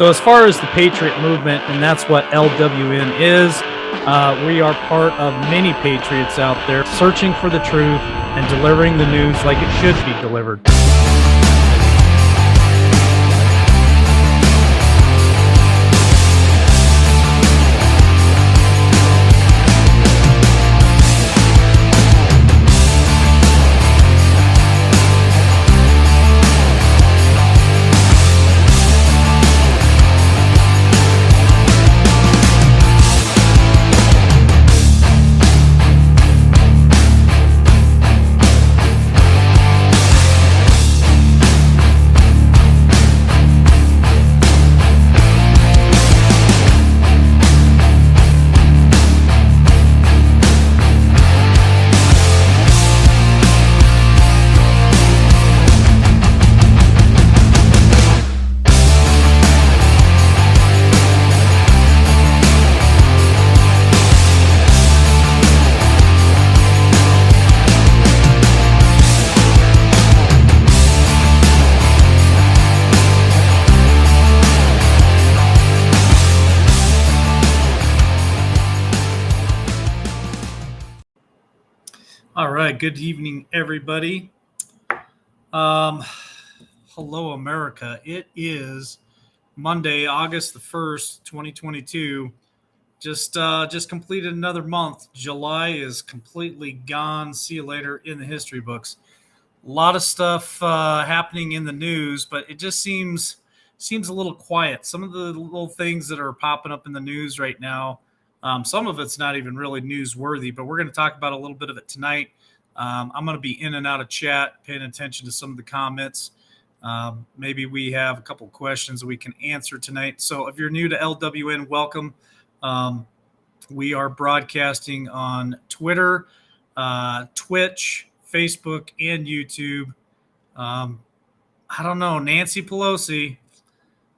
So as far as the Patriot movement, and that's what LWN is, we are part of many patriots out there searching for the truth and delivering the news like it should be delivered. All right. Good evening, everybody. Hello, America. It is Monday, August the 1st, 2022. Just completed another month. July is completely gone. See you later in the history books. A lot of stuff happening in the news, but it just seems a little quiet. Some of the little things that are popping up in the news right now, some of it's not even really newsworthy, but we're going to talk about a little bit of it tonight. I'm going to be in and out of chat, paying attention to some of the comments. Maybe we have a couple questions that we can answer tonight. So if you're new to LWN, welcome. We are broadcasting on Twitter, Twitch, Facebook, and YouTube. I don't know, Nancy Pelosi.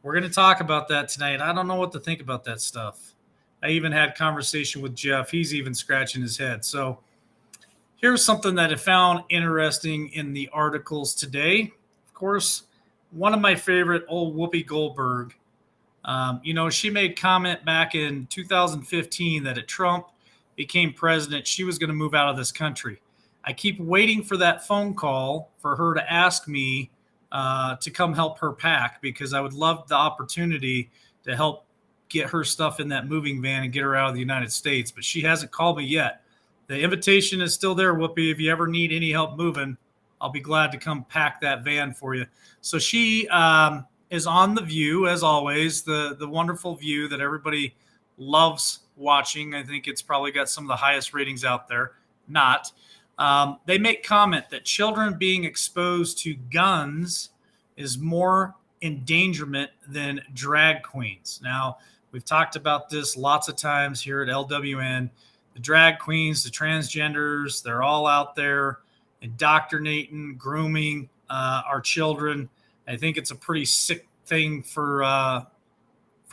We're going to talk about that tonight. I don't know what to think about that stuff. I even had conversation with Jeff. He's even scratching his head. So here's something that I found interesting in the articles today. Of course, one of my favorite, old Whoopi Goldberg. She made comment back in 2015 that if Trump became president, she was going to move out of this country. I keep waiting for that phone call for her to ask me to come help her pack, because I would love the opportunity to help get her stuff in that moving van and get her out of the United States. But she hasn't called me yet. The invitation is still there, Whoopi. If you ever need any help moving, I'll be glad to come pack that van for you. So she is on The View, as always, the wonderful View that everybody loves watching. I think it's probably got some of the highest ratings out there. They make comment that children being exposed to guns is more endangerment than drag queens. Now, we've talked about this lots of times here at LWN. The drag queens, the transgenders, they're all out there indoctrinating, grooming our children. I think it's a pretty sick thing for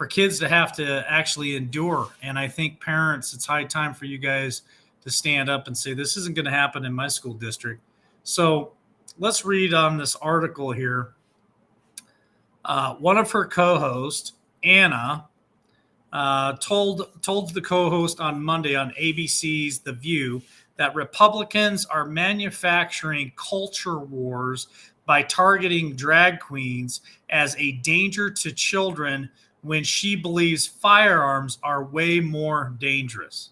kids to have to actually endure. And I think parents, it's high time for you guys to stand up and say, this isn't going to happen in my school district. So let's read on this article here. One of her co-hosts, Anna, told the co-host on Monday on ABC's The View that Republicans are manufacturing culture wars by targeting drag queens as a danger to children, when she believes firearms are way more dangerous.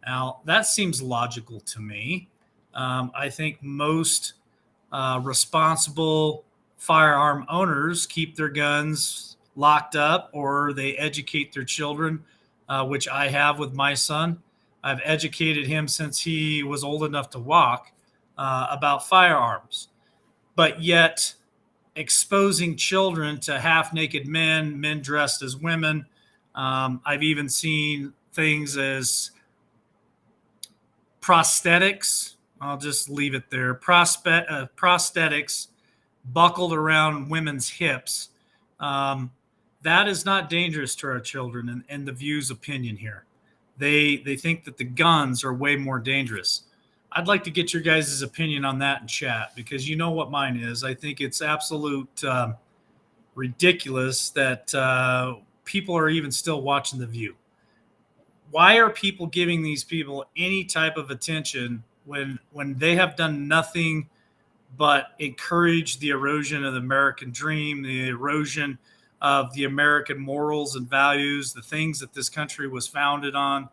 Now, that seems logical to me. I think most responsible firearm owners keep their guns locked up, or they educate their children, which I have with my son. I've educated him since he was old enough to walk about firearms. But yet, exposing children to half-naked men dressed as women. I've even seen things as prosthetics. I'll just leave it there. Prosthetics buckled around women's hips. That is not dangerous to our children, in the View's opinion here. They think that the guns are way more dangerous. I'd like to get your guys' opinion on that in chat, because you know what mine is. I think it's absolute ridiculous that people are even still watching The View. Why are people giving these people any type of attention when they have done nothing but encourage the erosion of the American dream, the erosion of the American morals and values, the things that this country was founded on?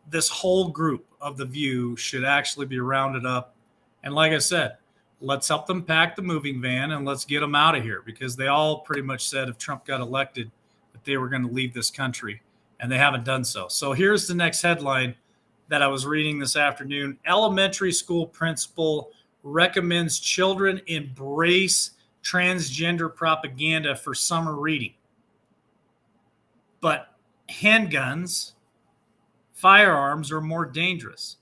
This whole group of The View should actually be rounded up. And like I said, let's help them pack the moving van and let's get them out of here, because they all pretty much said if Trump got elected that they were going to leave this country, and they haven't done so. So here's the next headline that I was reading this afternoon. Elementary school principal recommends children embrace transgender propaganda for summer reading. But handguns, firearms are more dangerous.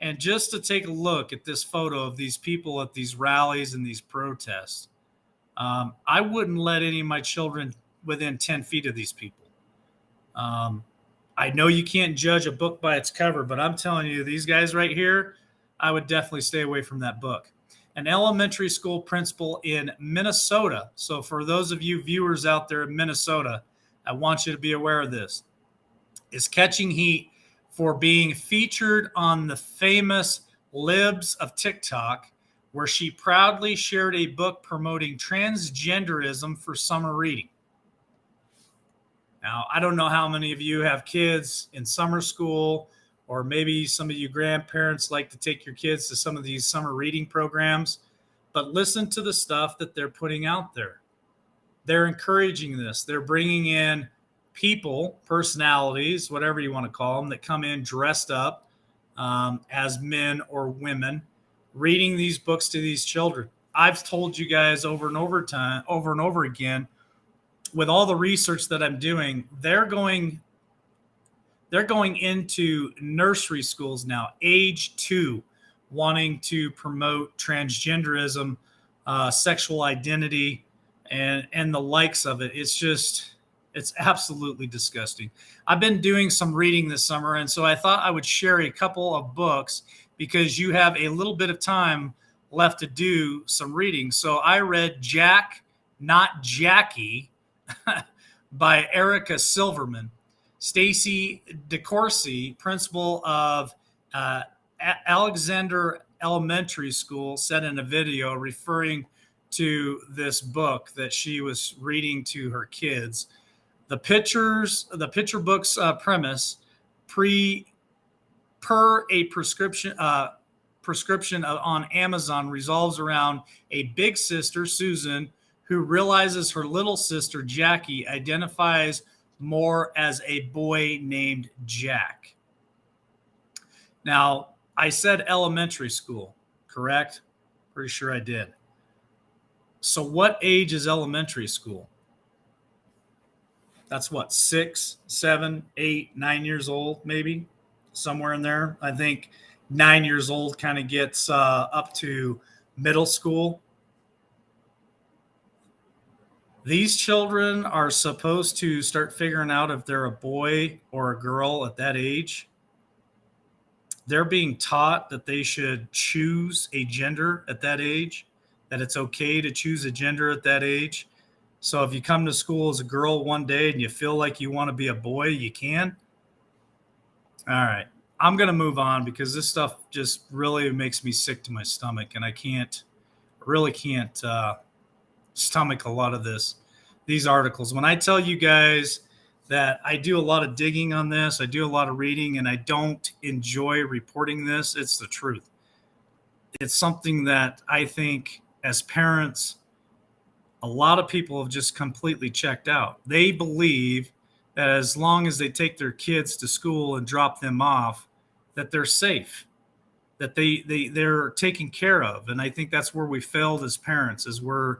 And just to take a look at this photo of these people at these rallies and these protests, I wouldn't let any of my children within 10 feet of these people. I know you can't judge a book by its cover, but I'm telling you, these guys right here, I would definitely stay away from that book. An elementary school principal in Minnesota. So for those of you viewers out there in Minnesota, I want you to be aware of this, is catching heat for being featured on the famous Libs of TikTok, where she proudly shared a book promoting transgenderism for summer reading. Now, I don't know how many of you have kids in summer school, or maybe some of you grandparents like to take your kids to some of these summer reading programs, but listen to the stuff that they're putting out there. They're encouraging this. They're bringing in people, personalities, whatever you want to call them, that come in dressed up as men or women, reading these books to these children. I've told you guys over and over again, with all the research that I'm doing, they're going into nursery schools now, age 2, wanting to promote transgenderism, sexual identity, and the likes of it. It's absolutely disgusting. I've been doing some reading this summer, and so I thought I would share a couple of books because you have a little bit of time left to do some reading. So I read Jack, Not Jackie by Erica Silverman. Stacy DeCourcy, principal of Alexander Elementary School, said in a video referring to this book that she was reading to her kids. The picture book's premise, per a prescription on Amazon, revolves around a big sister, Susan, who realizes her little sister, Jackie, identifies more as a boy named Jack. Now, I said elementary school, correct? Pretty sure I did. So what age is elementary school? That's what, 6, 7, 8, 9 years old, maybe? Somewhere in there. I think 9 years old kind of gets up to middle school. These children are supposed to start figuring out if they're a boy or a girl at that age. They're being taught that they should choose a gender at that age, that it's okay to choose a gender at that age. So if you come to school as a girl one day and you feel like you want to be a boy, you can. All right. I'm going to move on because this stuff just really makes me sick to my stomach, and I really can't stomach a lot of these articles. When I tell you guys that I do a lot of digging on this, I do a lot of reading, and I don't enjoy reporting this, it's the truth. It's something that I think as parents, a lot of people have just completely checked out. They believe that as long as they take their kids to school and drop them off, that they're safe, that they're taken care of. And I think that's where we failed as parents, is we're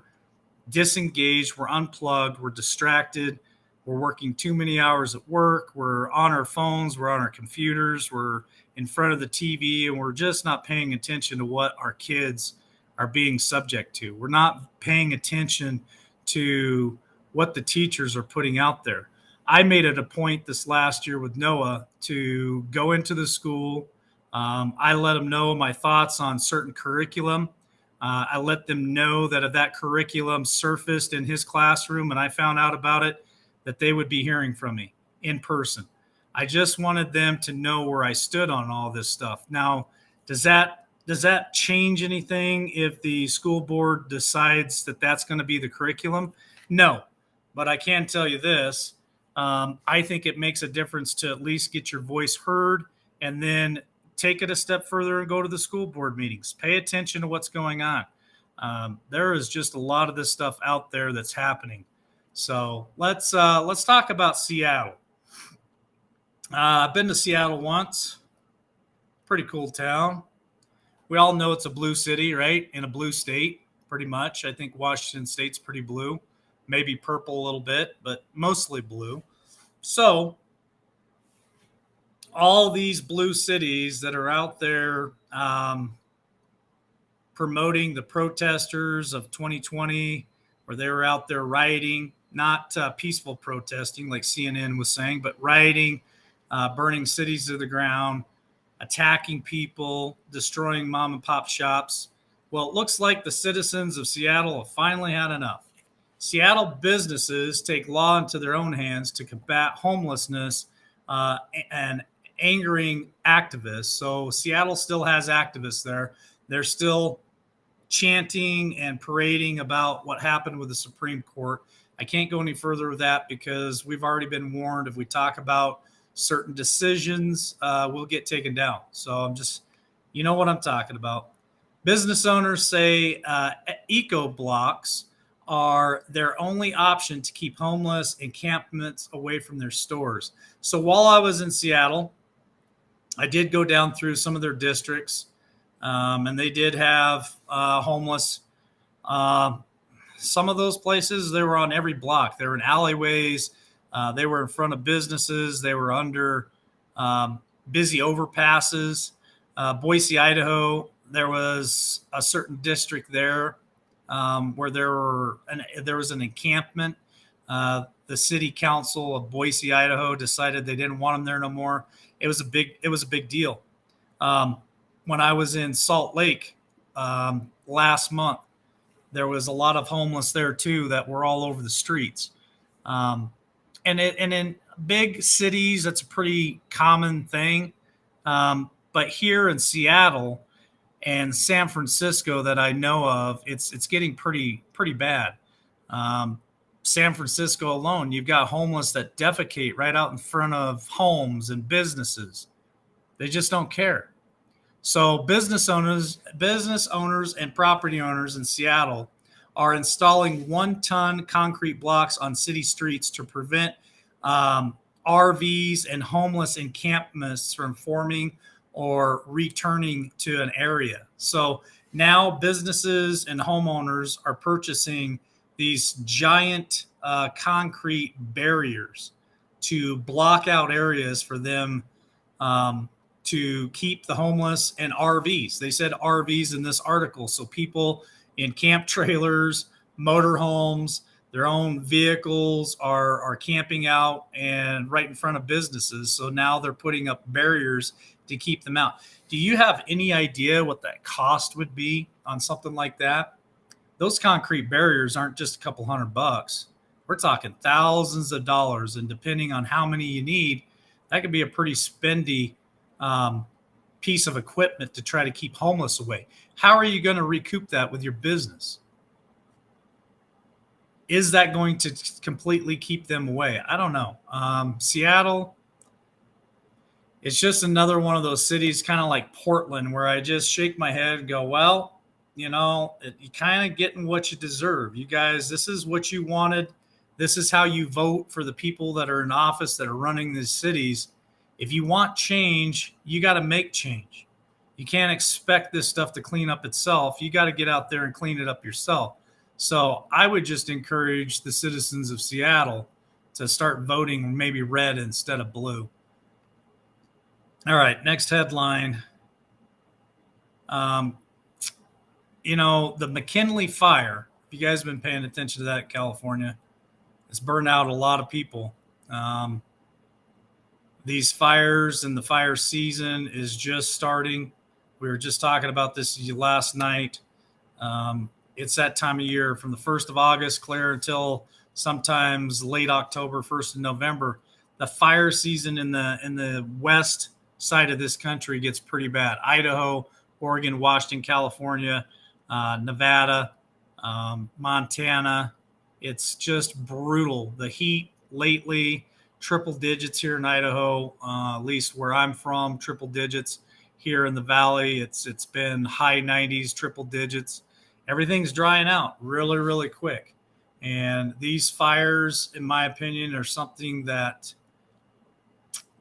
disengaged, we're unplugged, we're distracted, we're working too many hours at work, we're on our phones, we're on our computers, we're in front of the TV, and we're just not paying attention to what our kids are being subject to. We're not paying attention to what the teachers are putting out there. I made it a point this last year with Noah to go into the school. I let him know my thoughts on certain curriculum. I let them know that if that curriculum surfaced in his classroom and I found out about it, that they would be hearing from me in person. I just wanted them to know where I stood on all this stuff. Now, does that change anything if the school board decides that that's going to be the curriculum? No, but I can tell you this. I think it makes a difference to at least get your voice heard and then take it a step further and go to the school board meetings. Pay attention to what's going on. There is just a lot of this stuff out there that's happening. So let's talk about Seattle. I've been to Seattle once. Pretty cool town. We all know it's a blue city, right? In a blue state, pretty much. I think Washington State's pretty blue, maybe purple a little bit, but mostly blue. So all these blue cities that are out there promoting the protesters of 2020, where they were out there rioting, not peaceful protesting like CNN was saying, but rioting, burning cities to the ground, attacking people, destroying mom and pop shops. Well, it looks like the citizens of Seattle have finally had enough. Seattle businesses take law into their own hands to combat homelessness and angering activists. So Seattle still has activists there. They're still chanting and parading about what happened with the Supreme Court. I can't go any further with that because we've already been warned if we talk about certain decisions, we'll get taken down. So I'm just, you know what I'm talking about. Business owners say eco blocks are their only option to keep homeless encampments away from their stores. So while I was in Seattle, I did go down through some of their districts, and they did have homeless. Some of those places, they were on every block. They were in alleyways. They were in front of businesses. They were under busy overpasses. Boise, Idaho, there was a certain district there where there was an encampment. The city council of Boise, Idaho, decided they didn't want them there no more. It was a big deal. When I was in Salt Lake last month, there was a lot of homeless there too that were all over the streets. And in big cities, that's a pretty common thing. But here in Seattle and San Francisco that I know of, it's getting pretty bad. San Francisco alone, you've got homeless that defecate right out in front of homes and businesses. They just don't care. So business owners and property owners in Seattle are installing 1-ton concrete blocks on city streets to prevent RVs and homeless encampments from forming or returning to an area. So now businesses and homeowners are purchasing these giant concrete barriers to block out areas for them to keep the homeless and RVs. They said RVs in this article. So people in camp trailers, motorhomes, their own vehicles are camping out and right in front of businesses. So now they're putting up barriers to keep them out. Do you have any idea what that cost would be on something like that? Those concrete barriers aren't just a couple $100. We're talking thousands of dollars. And depending on how many you need, that could be a pretty spendy piece of equipment to try to keep homeless away. How are you going to recoup that with your business? Is that going to completely keep them away? I don't know. Seattle, it's just another one of those cities, kind of like Portland, where I just shake my head and go, well, you know, you kind of getting what you deserve. You guys, this is what you wanted. This is how you vote for the people that are in office that are running these cities. If you want change, you got to make change. You can't expect this stuff to clean up itself. You got to get out there and clean it up yourself. So I would just encourage the citizens of Seattle to start voting maybe red instead of blue. All right, next headline. You know, the McKinley fire, if you guys have been paying attention to that in California, it's burned out a lot of people. These fires and the fire season is just starting. We were just talking about this last night. It's that time of year from the 1st of August clear until sometimes late October, 1st of November. The fire season in the west side of this country gets pretty bad. Idaho, Oregon, Washington, California, Nevada, Montana. It's just brutal. The heat lately, triple digits here in Idaho, at least where I'm from, triple digits. Here in the valley, it's been high 90s, triple digits. Everything's drying out really, really quick. And these fires, in my opinion, are something that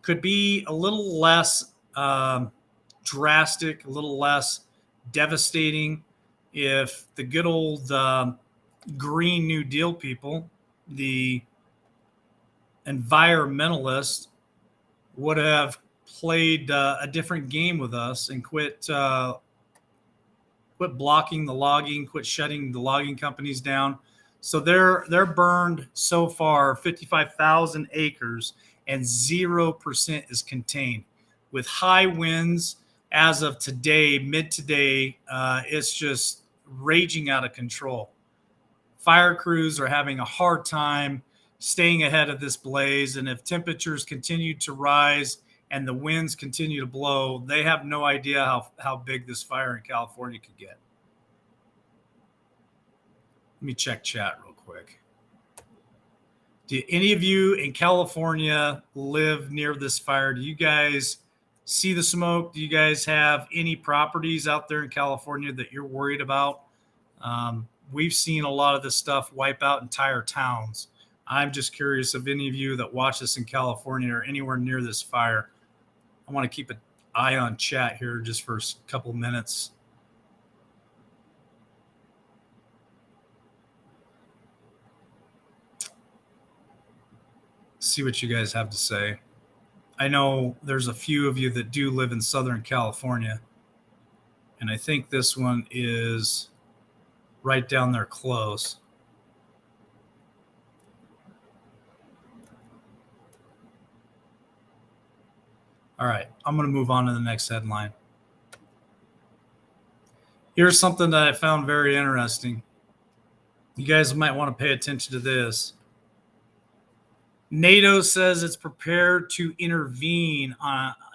could be a little less drastic, a little less devastating if the good old Green New Deal people, the environmentalists, would have played a different game with us and quit blocking the logging, quit shutting the logging companies down. So they're burned so far 55,000 acres and 0% is contained. With high winds as of today, mid today, it's just raging out of control. Fire crews are having a hard time staying ahead of this blaze, and if temperatures continue to rise and the winds continue to blow, they have no idea how big this fire in California could get. Let me check chat real quick. Do any of you in California live near this fire? Do you guys see the smoke? Do you guys have any properties out there in California that you're worried about? We've seen a lot of this stuff wipe out entire towns. I'm just curious if any of you that watch this in California or anywhere near this fire. I want to keep an eye on chat here just for a couple minutes. See what you guys have to say. I know there's a few of you that do live in Southern California, and I think this one is right down there close. All right, I'm going to move on to the next headline. Here's something that I found very interesting. You guys might want to pay attention to this. NATO says it's prepared to intervene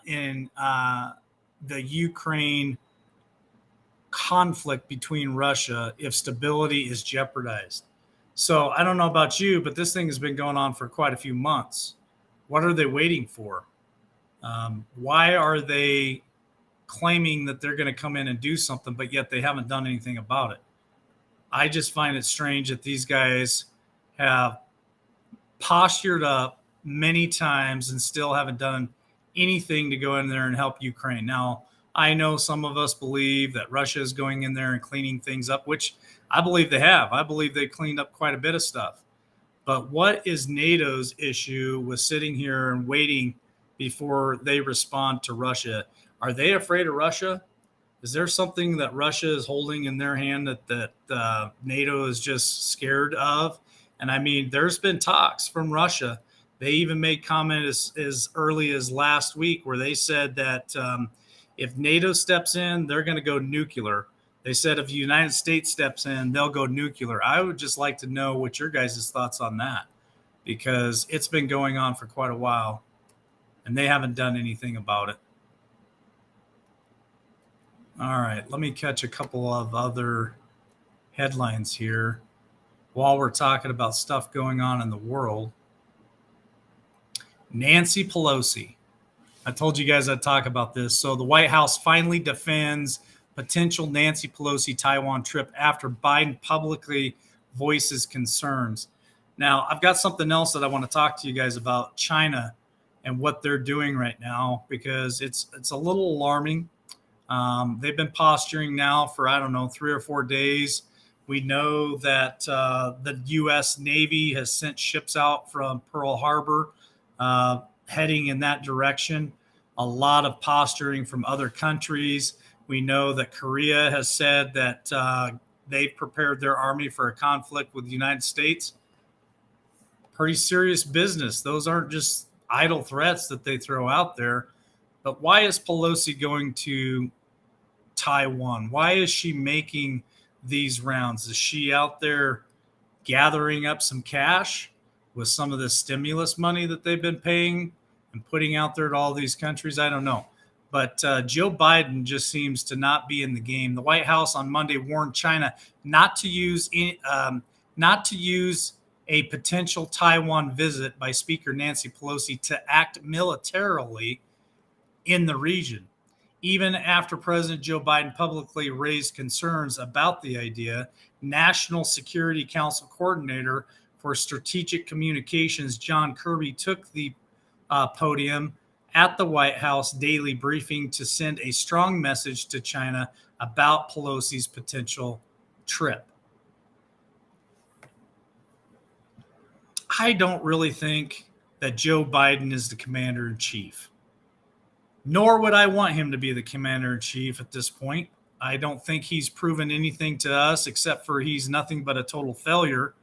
in the Ukraine conflict between Russia if stability is jeopardized. So I don't know about you, but this thing has been going on for quite a few months. What are they waiting for? Why are they claiming that they're going to come in and do something, but yet they haven't done anything about it? I just find it strange that these guys have postured up many times and still haven't done anything to go in there and help Ukraine. Now, I know some of us believe that Russia is going in there and cleaning things up, which I believe they have. I believe they cleaned up quite a bit of stuff. But what is NATO's issue with sitting here and waiting before they respond to Russia? Are they afraid of Russia? Is there something that Russia is holding in their hand that NATO is just scared of? And I mean, there's been talks from Russia. They even made comment as early as last week where they said that if NATO steps in, they're going to go nuclear. They said if the United States steps in, they'll go nuclear. I would just like to know what your guys' thoughts on that, because it's been going on for quite a while and they haven't done anything about it. All right, let me catch a couple of other headlines here while we're talking about stuff going on in the world. Nancy Pelosi. I told you guys I'd talk about this. So the White House finally defends potential Nancy Pelosi Taiwan trip after Biden publicly voices concerns. Now, I've got something else that I want to talk to you guys about, China and what they're doing right now, because it's a little alarming. They've been posturing now for, 3 or 4 days. We know that the U.S. Navy has sent ships out from Pearl Harbor heading in that direction. A lot of posturing from other countries. We know that Korea has said that they've prepared their army for a conflict with the United States. Pretty serious business. Those aren't just idle threats that they throw out there. But why is Pelosi going to Taiwan? Why is she making these rounds? Is she out there gathering up some cash with some of the stimulus money that they've been paying and putting out there to all these countries? I don't know. But Joe Biden just seems to not be in the game. The White House on Monday warned China not to use a potential Taiwan visit by Speaker Nancy Pelosi to act militarily in the region. Even after President Joe Biden publicly raised concerns about the idea, National Security Council Coordinator for Strategic Communications John Kirby took the podium at the White House daily briefing to send a strong message to China about Pelosi's potential trip. I don't really think that Joe Biden is the commander-in-chief, nor would I want him to be the commander-in-chief at this point. I don't think he's proven anything to us except for he's nothing but a total failure.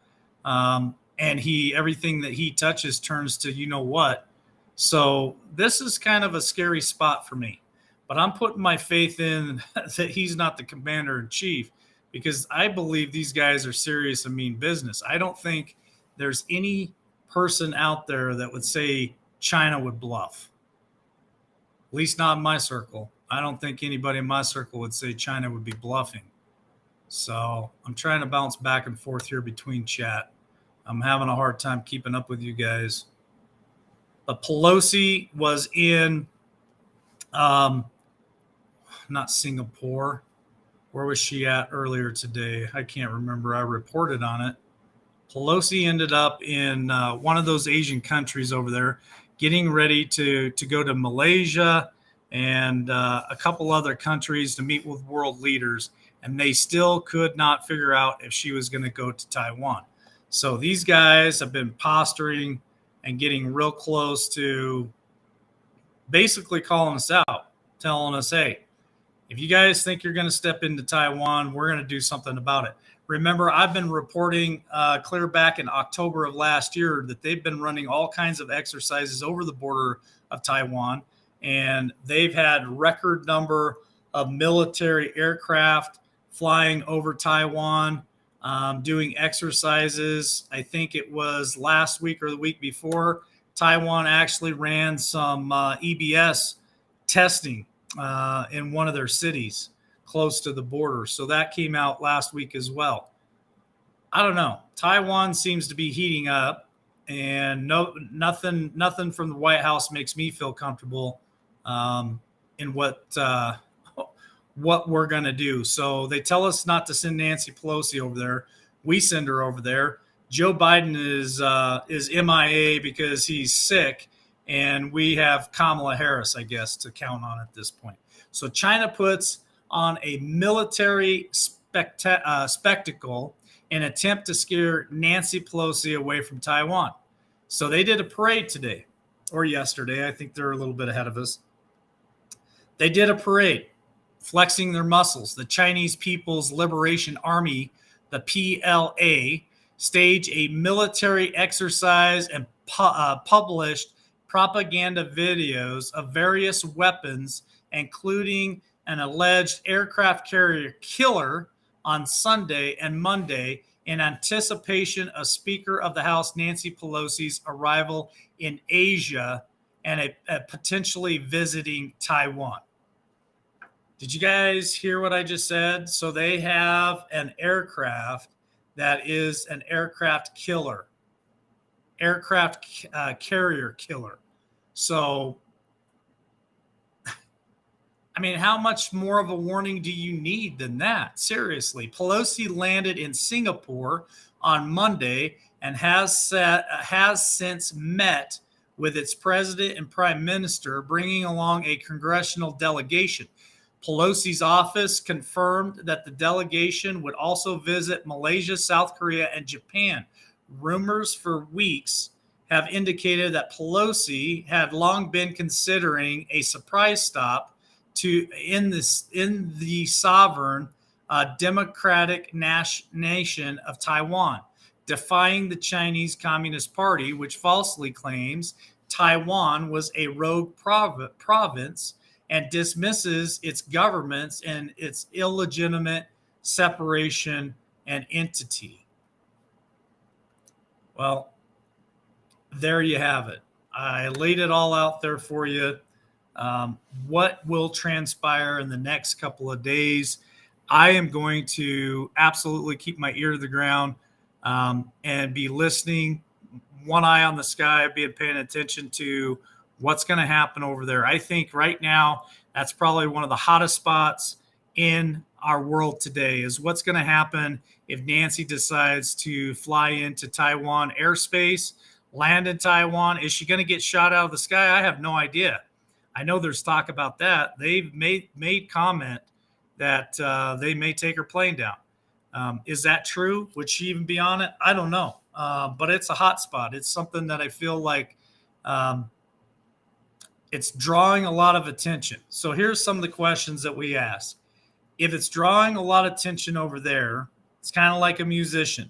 And everything that he touches turns to you know what. So this is kind of a scary spot for me. But I'm putting my faith in that he's not the commander-in-chief because I believe these guys are serious and mean business. I don't think there's any person out there that would say China would bluff. At least not in my circle. I don't think anybody in my circle would say China would be bluffing. So I'm trying to bounce back and forth here between chat. I'm having a hard time keeping up with you guys. But Pelosi was in, not Singapore. Where was she at earlier today? I can't remember. I reported on it. Pelosi ended up in one of those Asian countries over there, getting ready to go to Malaysia and a couple other countries to meet with world leaders. And they still could not figure out if she was going to go to Taiwan. So these guys have been posturing and getting real close to basically calling us out, telling us, hey, if you guys think you're going to step into Taiwan, we're going to do something about it. Remember, I've been reporting clear back in October of last year that they've been running all kinds of exercises over the border of Taiwan, and they've had record number of military aircraft flying over Taiwan, doing exercises. I think it was last week or the week before, Taiwan actually ran some EBS testing in one of their cities close to the border. So that came out last week as well. I don't know. Taiwan seems to be heating up, and nothing from the White House makes me feel comfortable in what we're going to do. So they tell us not to send Nancy Pelosi over there. We send her over there. Joe Biden is MIA because he's sick, and we have Kamala Harris, I guess, to count on at this point. So China puts on a military spectacle in an attempt to scare Nancy Pelosi away from Taiwan. So they did a parade today or yesterday. I think they're a little bit ahead of us. They did a parade flexing their muscles. The Chinese People's Liberation Army, the PLA, staged a military exercise and published propaganda videos of various weapons, including an alleged aircraft carrier killer on Sunday and Monday in anticipation of Speaker of the House Nancy Pelosi's arrival in Asia and a potentially visiting Taiwan. Did you guys hear what I just said? So they have an aircraft that is an aircraft killer, aircraft carrier killer. So, I mean, how much more of a warning do you need than that? Seriously, Pelosi landed in Singapore on Monday and has since met with its president and prime minister, bringing along a congressional delegation. Pelosi's office confirmed that the delegation would also visit Malaysia, South Korea, and Japan. Rumors for weeks have indicated that Pelosi had long been considering a surprise stop in the sovereign democratic nation of Taiwan, defying the Chinese Communist Party, which falsely claims Taiwan was a rogue province and dismisses its governments and its illegitimate separation, and entity. Well, there you have it. I laid it all out there for you. What will transpire in the next couple of days? I am going to absolutely keep my ear to the ground and be listening, one eye on the sky, being paying attention to what's going to happen over there. I think right now that's probably one of the hottest spots in our world today is what's going to happen if Nancy decides to fly into Taiwan airspace, land in Taiwan. Is she going to get shot out of the sky? I have no idea. I know there's talk about that. They've made comment that they may take her plane down. Is that true? Would she even be on it? I don't know. But it's a hot spot. It's something that I feel like it's drawing a lot of attention. So here's some of the questions that we ask. If it's drawing a lot of attention over there, it's kind of like a musician.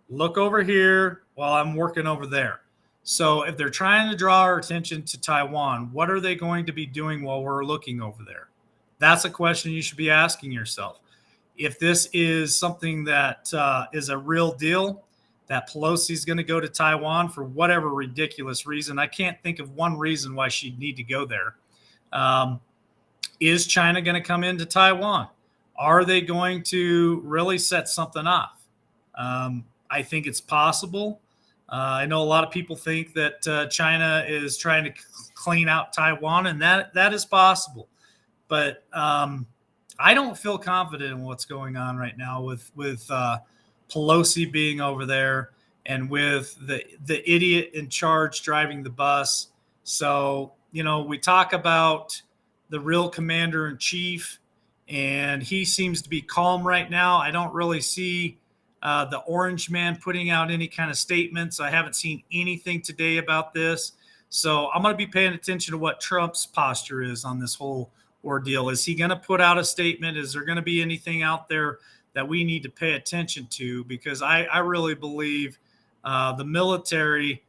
Look over here while I'm working over there. So if they're trying to draw our attention to Taiwan, what are they going to be doing while we're looking over there? That's a question you should be asking yourself. If this is something that is a real deal, that Pelosi is going to go to Taiwan for whatever ridiculous reason. I can't think of one reason why she'd need to go there. Is China going to come into Taiwan? Are they going to really set something off? I think it's possible. I know a lot of people think that China is trying to clean out Taiwan, and that is possible. But I don't feel confident in what's going on right now with Pelosi being over there and with the idiot in charge driving the bus. So, we talk about the real commander in chief, and he seems to be calm right now. I don't really see the orange man putting out any kind of statements. I haven't seen anything today about this. So I'm going to be paying attention to what Trump's posture is on this whole ordeal. Is he going to put out a statement? Is there going to be anything out there that we need to pay attention to? Because I really believe the military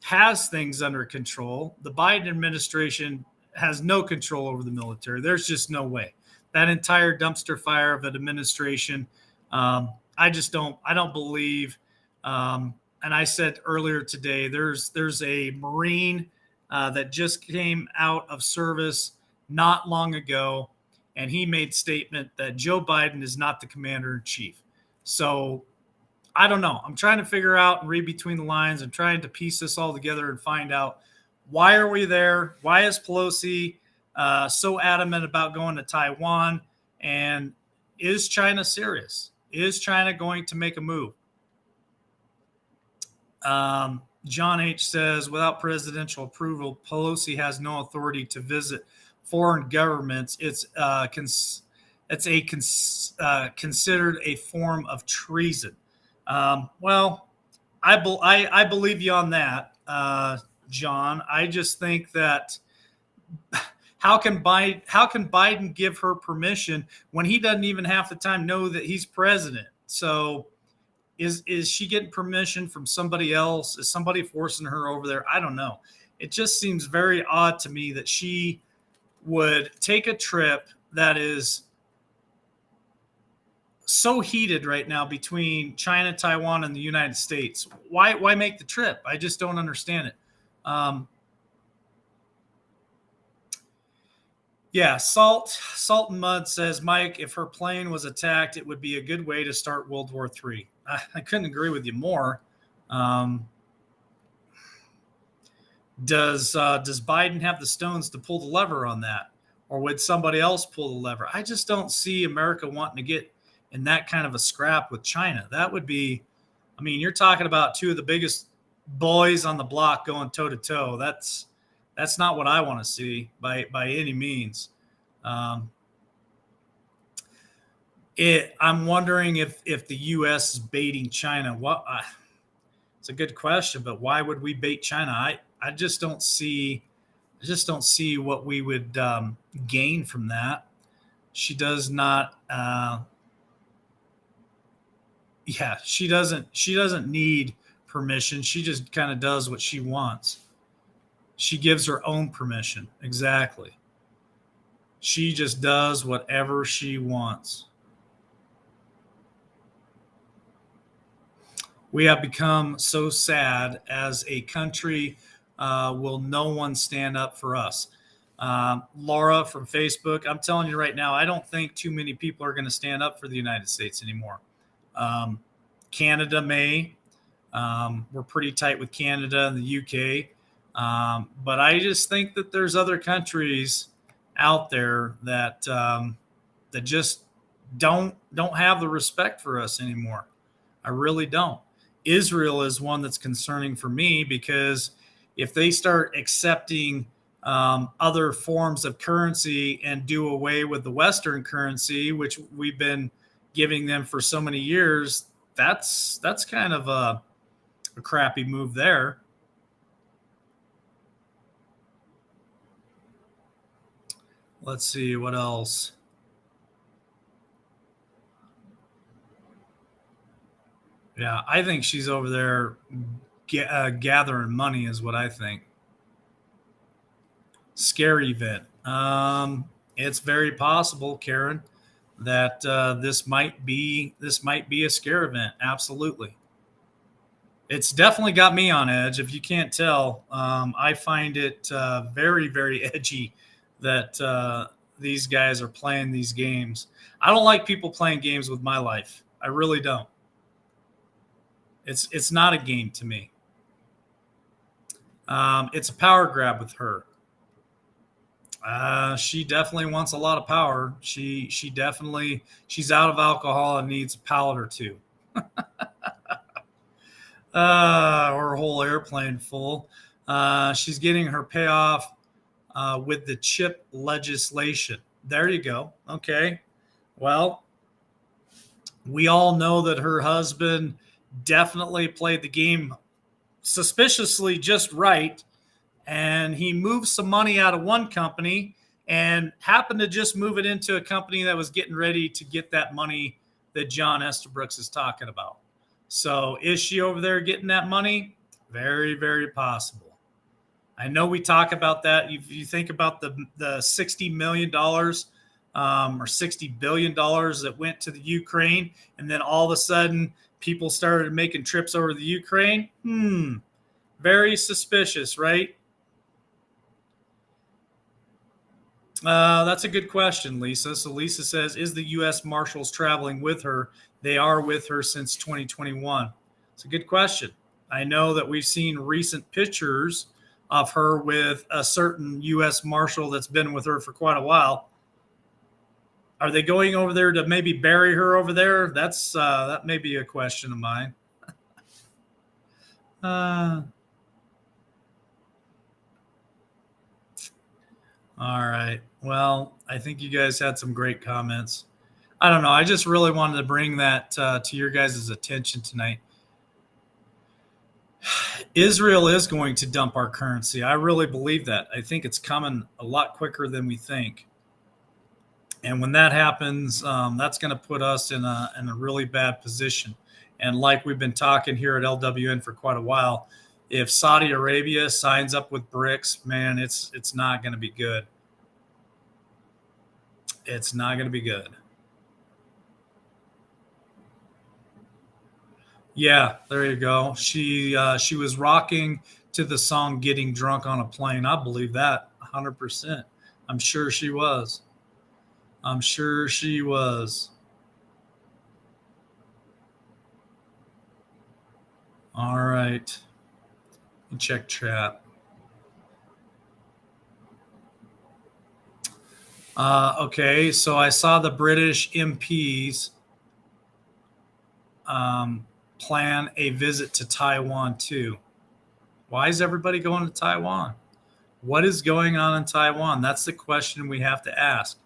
has things under control. The Biden administration has no control over the military. There's just no way. That entire dumpster fire of an administration, I don't believe. And I said earlier today, there's a Marine that just came out of service not long ago, and he made statement that Joe Biden is not the commander in chief. So I don't know. I'm trying to figure out and read between the lines and trying to piece this all together and find out, why are we there? Why is Pelosi so adamant about going to Taiwan? And is China serious? Is China going to make a move? John H. says, without presidential approval, Pelosi has no authority to visit foreign governments. It's considered a form of treason. Well, I believe you on that, John. I just think that how can Biden give her permission when he doesn't even half the time know that he's president? So is she getting permission from somebody else? Is somebody forcing her over there? I don't know. It just seems very odd to me that she would take a trip that is so heated right now between China, Taiwan, and the United States. Why make the trip? I just don't understand it. Yeah, Salt and Mud says, Mike, if her plane was attacked, it would be a good way to start World War III. I couldn't agree with you more. Does Biden have the stones to pull the lever on that? Or would somebody else pull the lever? I just don't see America wanting to get in that kind of a scrap with China. That would be, you're talking about two of the biggest boys on the block going toe to toe. That's not what I want to see by any means. I'm wondering if the U.S. is baiting China. It's a good question, but why would we bait China? I just don't see what we would gain from that. She does not. She doesn't need permission. She just kind of does what she wants. She gives her own permission. Exactly. She just does whatever she wants. We have become so sad as a country. Will no one stand up for us? Laura from Facebook, I'm telling you right now, I don't think too many people are going to stand up for the United States anymore. Um, Canada may. We're pretty tight with Canada and the UK. But I just think that there's other countries out there that just don't have the respect for us anymore. I really don't. Israel is one that's concerning for me because if they start accepting other forms of currency and do away with the Western currency, which we've been giving them for so many years, that's kind of a crappy move there. Let's see what else. Yeah, I think she's over there gathering money, is what I think. Scary event. It's very possible, Karen, that this might be a scare event. Absolutely, it's definitely got me on edge. If you can't tell, I find it very very edgy that these guys are playing these games. I don't like people playing games with my life. I really don't. It's not a game to me. It's a power grab with her. She definitely wants a lot of power. She's out of alcohol and needs a pallet or two. Or a whole airplane full. She's getting her payoff with the chip legislation. There you go. Okay. Well, we all know that her husband definitely played the game suspiciously just right, and he moved some money out of one company and happened to just move it into a company that was getting ready to get that money that John Estabrooks is talking about. So is she over there getting that money? Very, very possible. I know we talk about that. You think about the $60 million or $60 billion that went to the Ukraine, and then all of a sudden people started making trips over the Ukraine. Very suspicious, right? That's a good question, Lisa. So Lisa says, is the U.S. Marshals traveling with her? They are with her since 2021. It's a good question. I know that we've seen recent pictures of her with a certain U.S. Marshal that's been with her for quite a while. Are they going over there to maybe bury her over there? That may be a question of mine. All right. Well, I think you guys had some great comments. I don't know. I just really wanted to bring that to your guys' attention tonight. Israel is going to dump our currency. I really believe that. I think it's coming a lot quicker than we think. And when that happens, that's going to put us in a really bad position. And like we've been talking here at LWN for quite a while, if Saudi Arabia signs up with BRICS, man, it's not going to be good. It's not going to be good. Yeah, there you go. She was rocking to the song "Getting Drunk on a Plane." I believe that 100%. I'm sure she was. I'm sure she was. All right. Check chat. Okay, so I saw the British MPs plan a visit to Taiwan too. Why is everybody going to Taiwan? What is going on in Taiwan? That's the question we have to ask.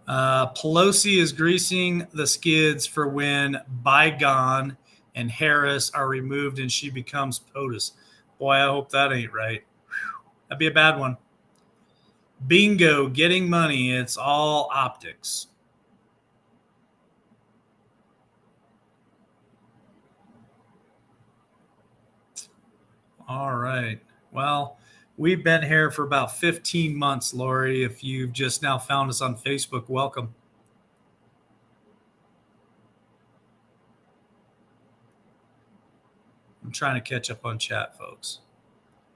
Pelosi is greasing the skids for when Bygone and Harris are removed and she becomes POTUS. Boy, I hope that ain't right. That'd be a bad one. Bingo, getting money. It's all optics. All right. Well, We've been here for about 15 months, Lori. If you've just now found us on Facebook, welcome. I'm trying to catch up on chat, folks.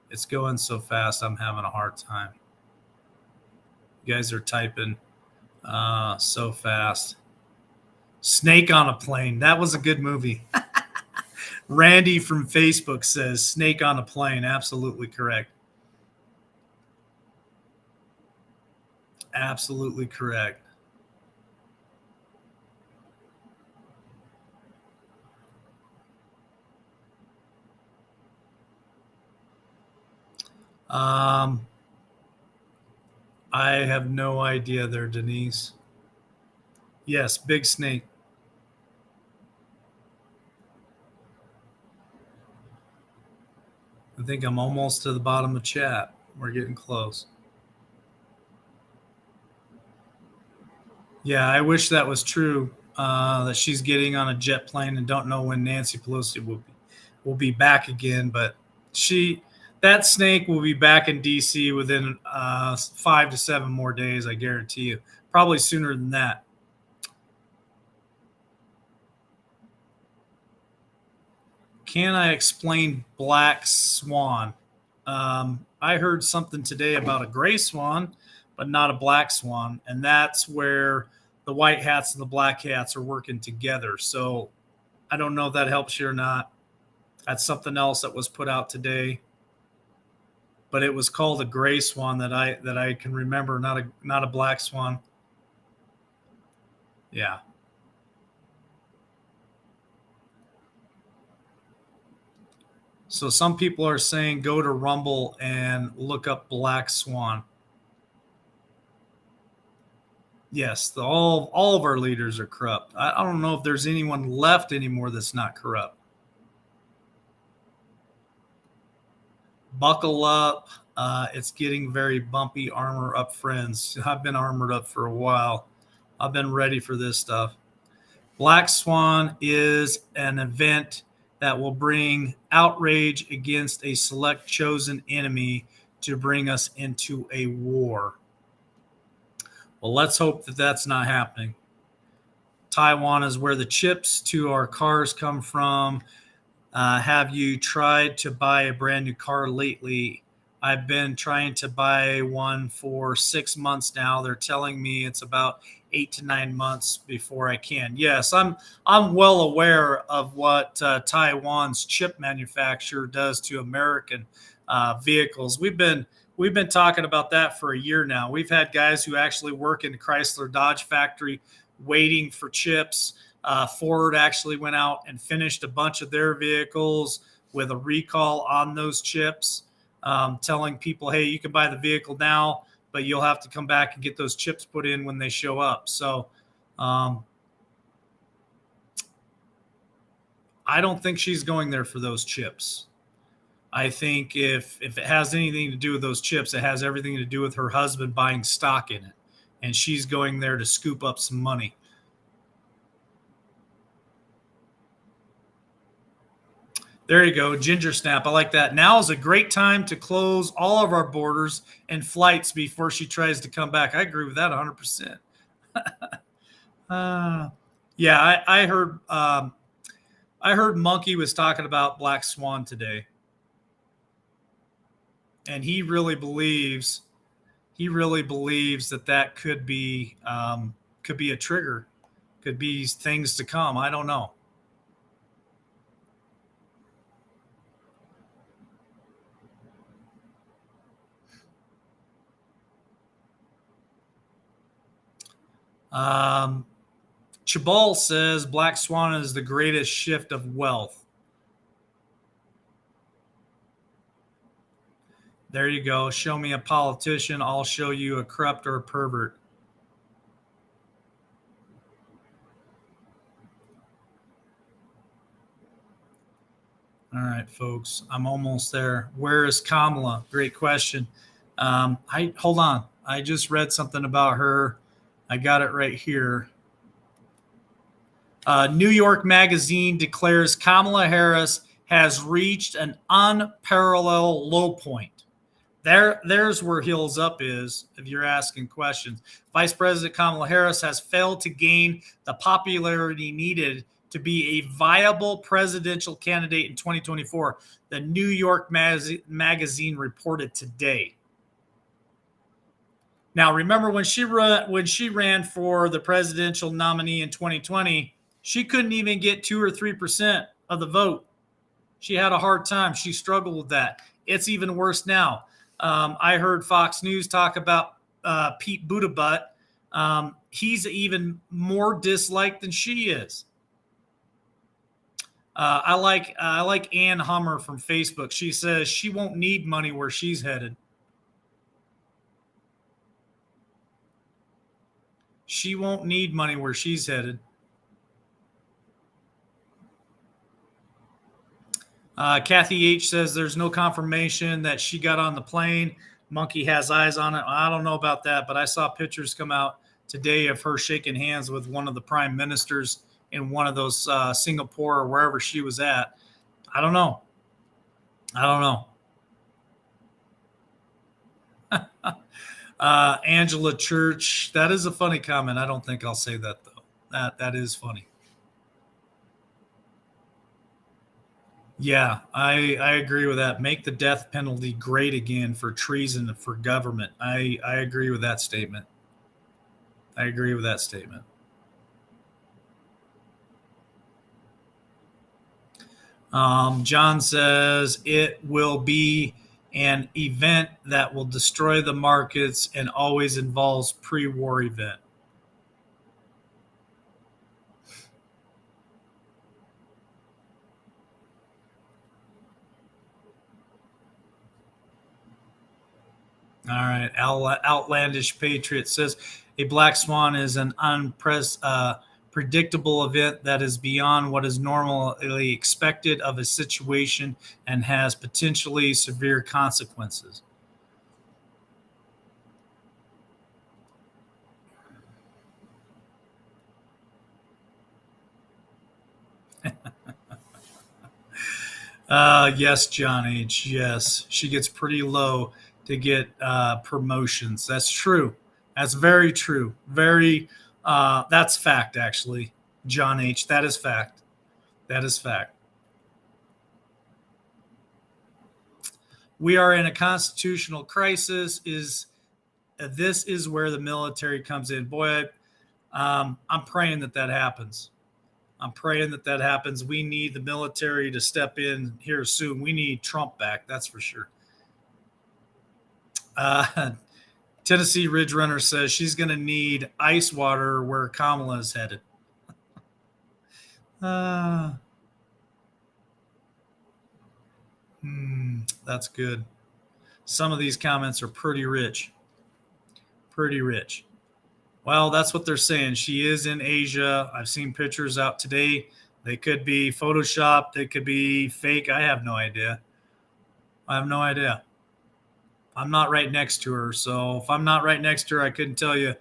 It's going so fast, I'm having a hard time. You guys are typing so fast. Snake on a Plane. That was a good movie. Randy from Facebook says Snake on a Plane. Absolutely correct. Absolutely correct. I have no idea there, Denise. Yes, Big Snake. I think I'm almost to the bottom of chat. We're getting close. Yeah, I wish that was true. That she's getting on a jet plane and don't know when Nancy Pelosi will be back again. But that snake will be back in D.C. within 5 to 7 more days. I guarantee you. Probably sooner than that. Can I explain Black Swan? I heard something today about a gray swan, but not a black swan. And that's where the white hats and the black hats are working together. So I don't know if that helps you or not. That's something else that was put out today. But it was called a gray swan that I can remember, not a black swan. Yeah. So some people are saying go to Rumble and look up Black Swan. Yes, all of our leaders are corrupt. I don't know if there's anyone left anymore that's not corrupt. Buckle up. It's getting very bumpy. Armor up, friends. I've been armored up for a while. I've been ready for this stuff. Black Swan is an event that will bring outrage against a select chosen enemy to bring us into a war. Well, let's hope that that's not happening. Taiwan is where the chips to our cars come from. Have you tried to buy a brand new car lately? I've been trying to buy one for 6 months now. They're telling me it's about 8 to 9 months before I can. Yes, I'm well aware of what Taiwan's chip manufacturer does to American vehicles. We've been talking about that for a year now. We've had guys who actually work in the Chrysler Dodge factory waiting for chips. Ford actually went out and finished a bunch of their vehicles with a recall on those chips, telling people, hey, you can buy the vehicle now, but you'll have to come back and get those chips put in when they show up. So I don't think she's going there for those chips. I think if it has anything to do with those chips, it has everything to do with her husband buying stock in it. And she's going there to scoop up some money. There you go, Ginger Snap. I like that. Now is a great time to close all of our borders and flights before she tries to come back. I agree with that 100%. Yeah, I heard. I heard Monkey was talking about Black Swan today, and he really believes that could be a trigger, could be things to come. I don't know. Chabal says Black Swan is the greatest shift of wealth. There you go. Show me a politician. I'll show you a corrupt or a pervert. All right, folks. I'm almost there. Where is Kamala? Great question. Hold on. I just read something about her. I got it right here. New York Magazine declares Kamala Harris has reached an unparalleled low point. There's where heels up is, if you're asking questions. Vice President Kamala Harris has failed to gain the popularity needed to be a viable presidential candidate in 2024, the New York Magazine reported today. Now, remember when she ran for the presidential nominee in 2020, she couldn't even get 2 or 3% of the vote. She had a hard time. She struggled with that. It's even worse now. I heard Fox News talk about Pete Buttigieg. He's even more disliked than she is. I like Ann Hummer from Facebook. She says she won't need money where she's headed. She won't need money where she's headed. Kathy H says there's no confirmation that she got on the plane. Monkey has eyes on it. I don't know about that, but I saw pictures come out today of her shaking hands with one of the prime ministers in one of those Singapore or wherever she was at. I don't know. Angela Church, that is a funny comment. I don't think I'll say that though. That is funny. Yeah, I agree with that. Make the death penalty great again for treason for government. I agree with that statement. John says it will be an event that will destroy the markets and always involves pre-war event. All right. Outlandish Patriot says a black swan is an unpredictable event that is beyond what is normally expected of a situation and has potentially severe consequences. Yes, John H. Yes, she gets pretty low to get promotions. That's true. That's very true. That's fact, actually, John H. That is fact. We are in a constitutional crisis. This is where the military comes in. Boy, I'm praying that happens. We need the military to step in here soon. We need Trump back. That's for sure. Tennessee Ridge Runner says she's going to need ice water where Kamala is headed. That's good. Some of these comments are pretty rich. Well, that's what they're saying. She is in Asia. I've seen pictures out today. They could be Photoshopped. They could be fake. I have no idea. I'm not right next to her. So if I'm not right next to her, I couldn't tell you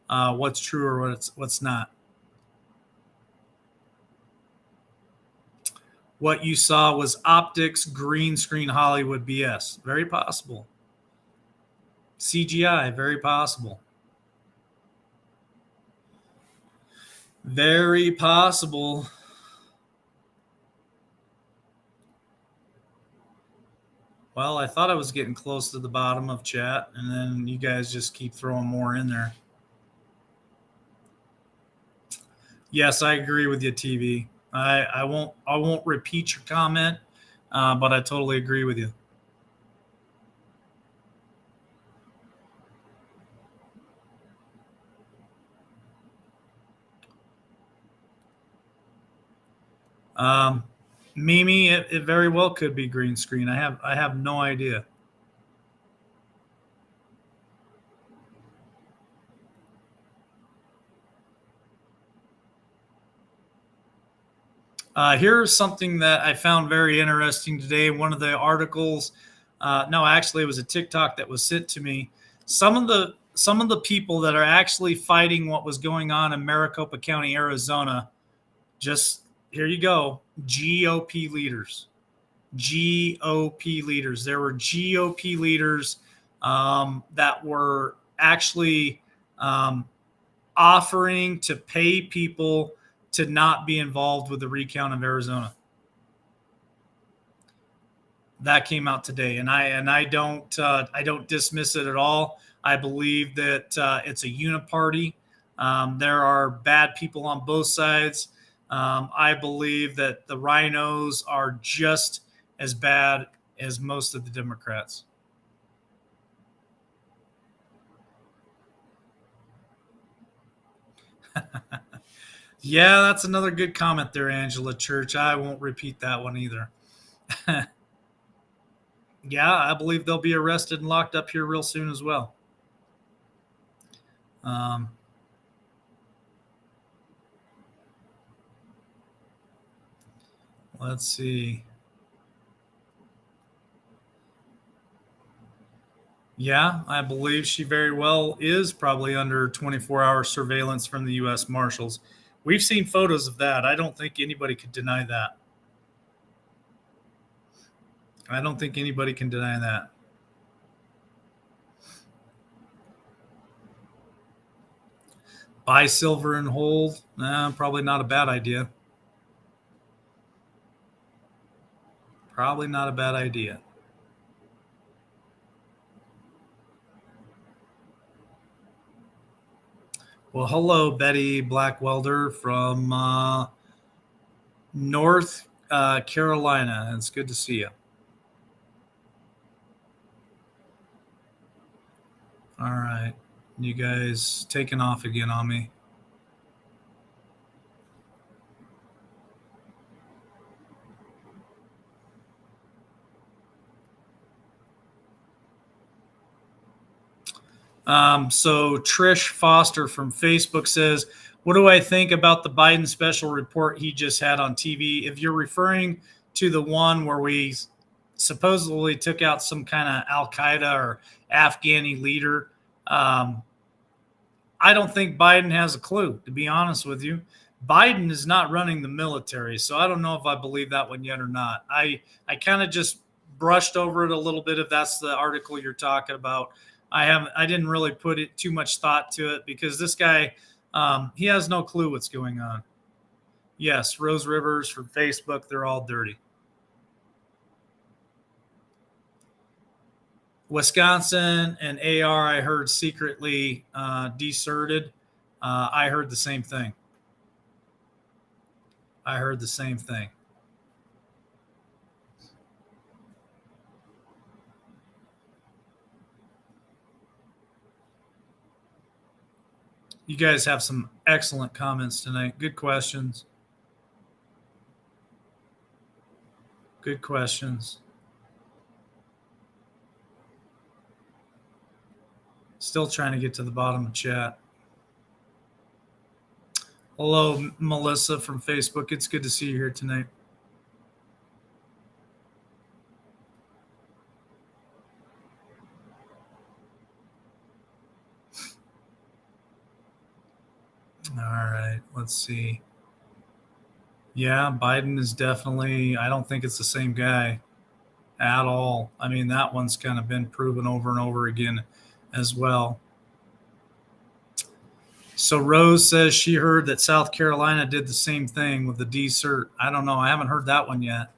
what's true or what's not. What you saw was optics, green screen, Hollywood BS. Very possible. CGI, very possible. Very possible. Well, I thought I was getting close to the bottom of chat, and then you guys just keep throwing more in there. Yes, I agree with you, TV. I won't repeat your comment, but I totally agree with you. Mimi, it very well could be green screen. I have no idea. Here's something that I found very interesting today. One of the articles, no, actually, it was a TikTok that was sent to me. Some of the people that are actually fighting what was going on in Maricopa County, Arizona, just here you go, GOP leaders. There were GOP leaders that were actually offering to pay people to not be involved with the recount of Arizona. That came out today, and I don't dismiss it at all. I believe that it's a uniparty. There are bad people on both sides. I believe that the rhinos are just as bad as most of the Democrats. Yeah, that's another good comment there, Angela Church. I won't repeat that one either. Yeah, I believe they'll be arrested and locked up here real soon as well. Let's see. Yeah, I believe she very well is probably under 24-hour surveillance from the U.S. Marshals. We've seen photos of that. I don't think anybody could deny that. I don't think anybody can deny that. Buy silver and hold? Probably not a bad idea. Probably not a bad idea. Well, hello, Betty Blackwelder from North Carolina. It's good to see you. All right. You guys taking off again on me. So Trish Foster from Facebook says, what do I think about the Biden special report he just had on TV? If you're referring to the one where we supposedly took out some kind of Al-Qaeda or Afghani leader, I don't think Biden has a clue, to be honest with you. Biden is not running the military, so I don't know if I believe that one yet or not. I kind of just brushed over it a little bit, if that's the article you're talking about. I didn't really put it too much thought to it because this guy, he has no clue what's going on. Yes, Rose Rivers from Facebook, they're all dirty. Wisconsin and AR, I heard secretly deserted. I heard the same thing. I heard the same thing. You guys have some excellent comments tonight. Good questions. Good questions. Still trying to get to the bottom of chat. Hello, Melissa from Facebook. It's good to see you here tonight. All right, let's see. Yeah, Biden is definitely, I don't think it's the same guy at all. I mean, that one's kind of been proven over and over again as well. So Rose says she heard that South Carolina did the same thing with the desert. I don't know. I haven't heard that one yet.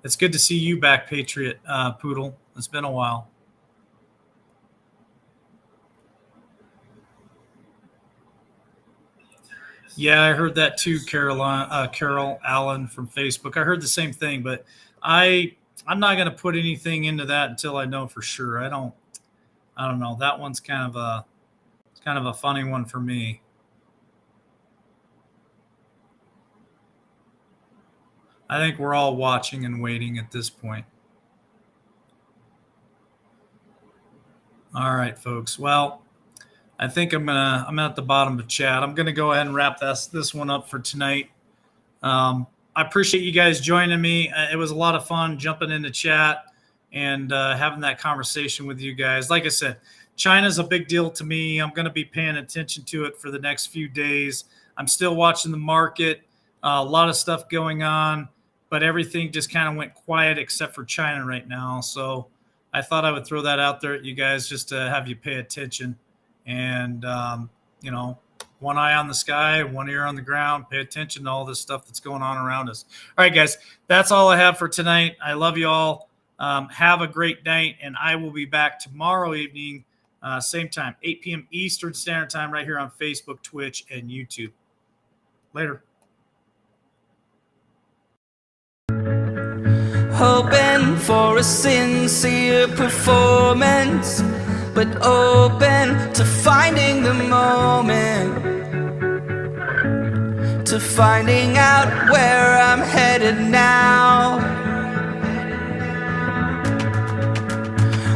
It's good to see you back, Patriot Poodle. It's been a while. Yeah, I heard that too, Carol Allen from Facebook. I heard the same thing, but I'm not going to put anything into that until I know for sure. I don't know. That one's kind of a funny one for me. I think we're all watching and waiting at this point. All right, folks. Well, I think I'm at the bottom of chat. I'm gonna go ahead and wrap this one up for tonight. I appreciate you guys joining me. It was a lot of fun jumping into chat and having that conversation with you guys. Like I said, China's a big deal to me. I'm going to be paying attention to it for the next few days. I'm still watching the market. A lot of stuff going on. but everything just kind of went quiet except for China right now. So I thought I would throw that out there at you guys just to have you pay attention. And, one eye on the sky, one ear on the ground, pay attention to all this stuff that's going on around us. All right, guys, that's all I have for tonight. I love you all. Have a great night, and I will be back tomorrow evening, same time, 8 p.m. Eastern Standard Time, right here on Facebook, Twitch, and YouTube. Later. Hoping for a sincere performance, but open to finding the moment, to finding out where I'm headed now.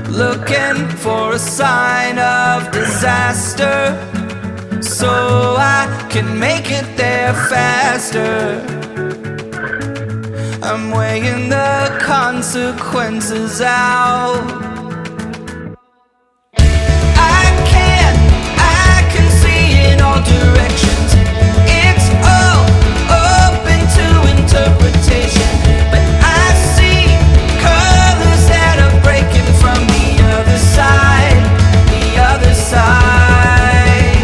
Looking for a sign of disaster, so I can make it there faster. I'm weighing the consequences out. I can see in all directions. It's all open to interpretation, but I see colors that are breaking from the other side, the other side.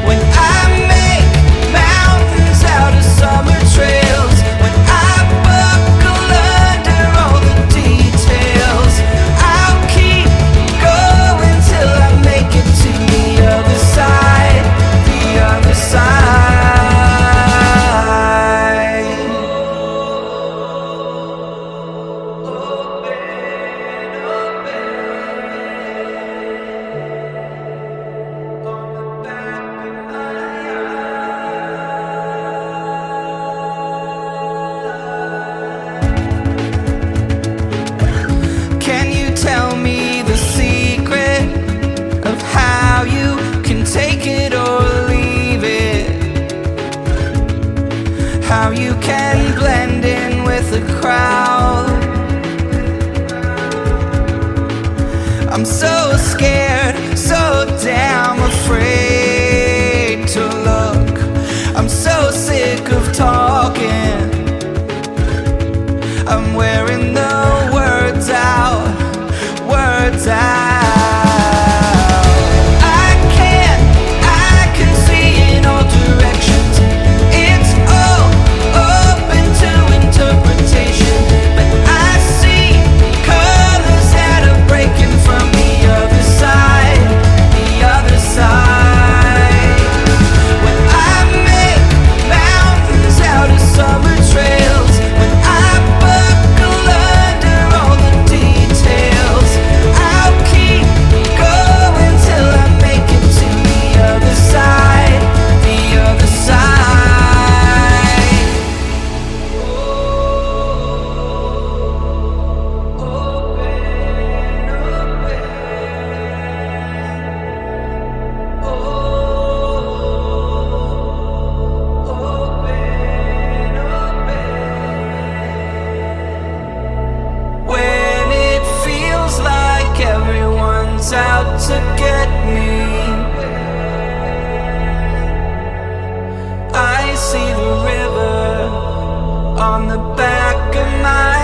When I make mountains out of summer trails, when I buckle under all the details, I'll keep going till I make it to the other side, the other side. Can you tell me the secret of how you can take it or leave it? How you can blend in with the crowd? I'm so scared, so damn afraid to look. I'm so sick of talking. I'm wearing the words out, words out. I can see in all directions. It's all open to interpretation, but I see colors that are breaking from the other side, the other side. When I make mountains out of summer trails, when I buckle under all the details, I'll keep going till I make it to the other side, the other side. When it feels like everyone's out to get me, I see the river on the back of my